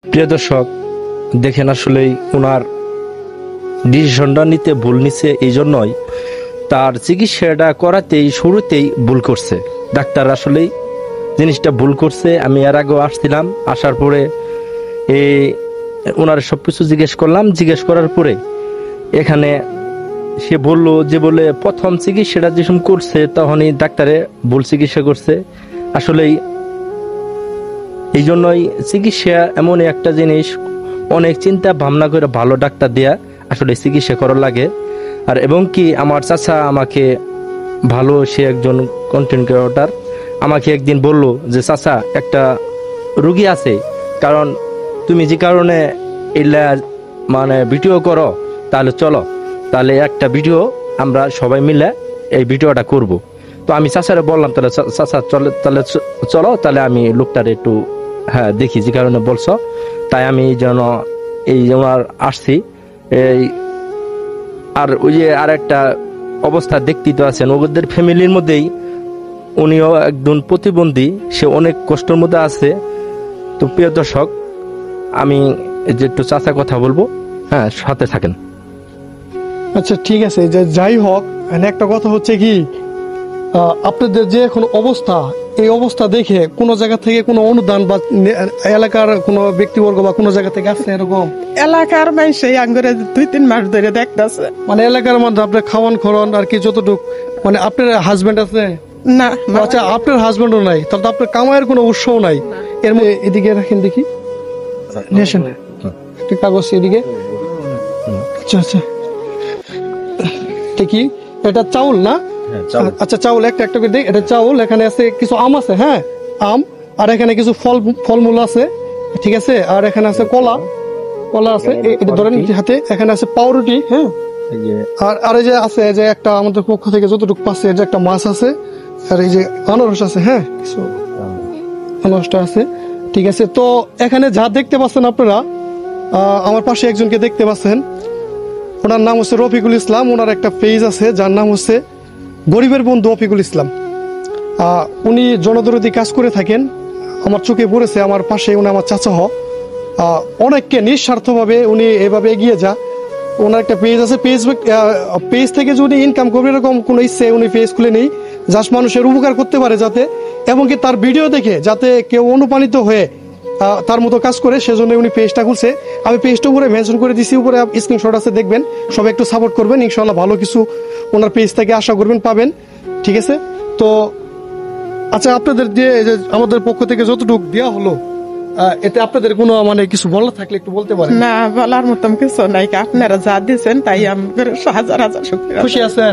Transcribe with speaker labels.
Speaker 1: প্রিয় দর্শক, দেখেন আসলেই ওনার ডিসিশনটা নিতে ভুল নিছে, এই জন্যই তার চিকিৎসাটা করাতেই শুরুতেই ভুল করছে। ডাক্তার আসলেই জিনিসটা ভুল করছে। আমি এর আগেও আসছিলাম, আসার পরে ওনার সব কিছু জিজ্ঞেস করার পরে এখানে সে বললো যে বলে প্রথম চিকিৎসাটা যেসব করছে তখনই ডাক্তারে ভুল চিকিৎসা করছে। আসলেই এই জন্যই চিকিৎসা এমনই একটা জিনিস, অনেক চিন্তা ভাবনা করে ভালো ডাক্তার দেয়া আসলে চিকিৎসা করার লাগে। আর এবং কি আমার চাচা আমাকে ভালো, সে একজন কন্টেন্ট ক্রিয়েটর, আমাকে একদিন বলল যে চাচা একটা রুগী আছে, কারণ তুমি যে কারণে এলা মানে ভিডিও করো, তাহলে চলো, তাহলে একটা ভিডিও আমরা সবাই মিলে এই ভিডিওটা করব। তো আমি চাচারে বললাম তাহলে চাচা চলো তাহলে আমি লোকটার একটু দেখি, যে কারণে বলছো, তাই আমি যেন এই ওনার আসছি। এই আর ওই যে আর একটা অবস্থা দেখতেই তো আছেন, ওদের ফ্যামিলির মধ্যেই উনিও একজন প্রতিবন্ধী, সে অনেক কষ্টের মধ্যে আছে। তো প্রিয় দর্শক, আমি যে একটু চাচা কথা বলবো, সাথে থাকেন।
Speaker 2: আচ্ছা ঠিক আছে, যে যাই হোক, একটা কথা হচ্ছে কি, আপনাদের যে এখন অবস্থা, এই অবস্থা দেখে কোনো জায়গা থেকে কোনো অনুদান বা এলাকার কোনো ব্যক্তিবর্গ বা কোনো জায়গা থেকে আসছে এরকম?
Speaker 3: এলাকার মানুষ আঙ্গুরে 2-3 মাস ধরে দেখতেছে।
Speaker 2: মানে এলাকার মধ্যে আপনার খাওয়ান খরণ আর কি যতটুক, মানে আপনার হাজবেন্ড আছে
Speaker 3: না?
Speaker 2: আচ্ছা, আপনার হাজবেন্ডও নাই, তাহলে তো আপনার কামাইয়ের কোনো উৎসও নাই। এর মধ্যে এদিকে রাখেন দেখি, নিয়েছেন একটা কাগজ এদিকে। আচ্ছা আচ্ছা, কি এটা চাউল না? আচ্ছা চাউল একটা একটা করে দিই। এটা চাউল, এখানে আছে কিছু আম আছে, হ্যাঁ আম, আর এখানে কিছু ফলমূল আছে, ঠিক আছে, আর এখানে আছে কলা আছে, এটা ধরেন হাতে। এখানে আছে পাউরুটি, হ্যাঁ, আর এই যে আছে যে একটা আমাদের পক্ষ থেকে যতটুকু পাচ্ছে, যে একটা মাছ আছে, আর এই যে আনারস আছে, হ্যাঁ কিছু আনারসটা আছে, ঠিক আছে। তো এখানে যা দেখতে পাচ্ছেন আপনারা, আমার পাশে একজনকে দেখতে পাচ্ছেন, ওনার নাম হচ্ছে রফিকুল ইসলাম। ওনার একটা পেজ আছে যার নাম হচ্ছে গরিবের বন্ধু রফিকুল ইসলাম। উনি জনদরদি কাজ করে থাকেন, আমার চোখে পড়েছে। আমার পাশে উনি আমার চাচা অনেককে নিঃস্বার্থভাবে উনি এভাবে এগিয়ে যা। ওনার একটা পেজ আছে, পেজ থেকে যদি ইনকাম করবে এরকম কোনো ইচ্ছে উনি পেজ খুলে নেই, জাস্ট মানুষের উপকার করতে পারে যাতে, এবং কি তার ভিডিও দেখে যাতে কেউ অনুপ্রাণিত হয়ে তার মতো কাজ করে, সেজন্য উনি পেজটা খুলছে। আমি পেজটা উপরে মেনশন করে দিছি, উপরে স্ক্রিনশট আছে, দেখবেন। সবাই একটু সাপোর্ট করবেন, ইনশাল্লাহ ভালো কিছু ওনার পেজ থেকে আশা করবেন পাবেন, ঠিক আছে। তো আচ্ছা, আপনাদের যে আমাদের পক্ষ থেকে যতটুকু দেওয়া হলো, এতে আপনাদের কোনো মানে কিছু বলার থাকলে একটু বলতে পারেন।
Speaker 3: না, বলার মতন কিছু নাই, আপনারা যা দিচ্ছেন তাই আমাদের হাজার হাজার শুকরিয়া।
Speaker 2: খুশি আছেন?